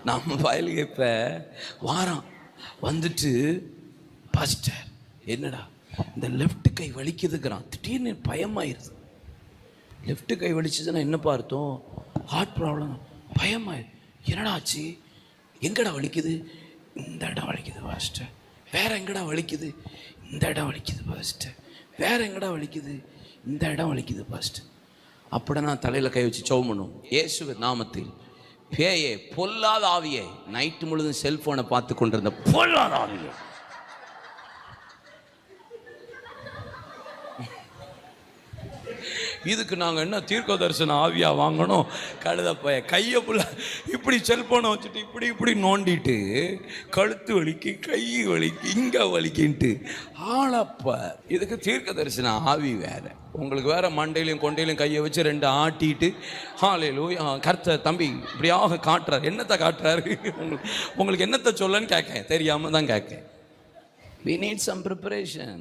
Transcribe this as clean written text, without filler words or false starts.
நம்ம பயலுக்கு இப்போ வாரம் வந்துட்டு பாஸ்டர் என்னடா இந்த லெஃப்ட் கை வலிக்குதுங்கிறான். திடீர்னு பயமாயிருது. லெஃப்ட் கை வலிச்சுதுன்னா என்னப்பா அர்த்தம்? Heart problem. பயமாயிரு. என்னடா ஆச்சு? எங்கடா வலிக்குது? இந்த இடம் வலிக்குது பாஸ்டர். வேற எங்கடா வலிக்குது? இந்த இடம் வலிக்குது பாஸ்டர். வேற எங்கடா வலிக்குது? இந்த இடம் வலிக்குது பாஸ்டர். அப்படின்னா தலையில் கை வச்சு ஜெபம் பண்ணும். இயேசுவின் நாமத்தில் பேயே, பொல்லாத ஆவியே, நைட்டு முழுதும் செல்போனை பார்த்து கொண்டிருந்த பொல்லாத ஆவியே, இதுக்கு நாங்கள் என்ன தீர்க்க தரிசன ஆவியா வாங்கணும்? கழுதப்பைய கையை புள்ள இப்படி செல்போனை வச்சுட்டு இப்படி இப்படி நோண்டிட்டு கழுத்து வலிக்கு, கை வலிக்கு, இங்கே வலிக்கின்ட்டு ஆளப்ப. இதுக்கு தீர்க்க தரிசன ஆவி வேற. உங்களுக்கு வேற மண்டையிலையும் கொண்டையிலையும் கையை வச்சு ரெண்டு ஆட்டிட்டு ஹல்லேலூயா கர்த்தர் தம்பி இப்படியாக காட்டுறாரு. என்னத்தை காட்டுறாரு? உங்களுக்கு என்னத்தை சொல்லன்னு கேட்க தெரியாம தான் கேட்க. We need some preparation.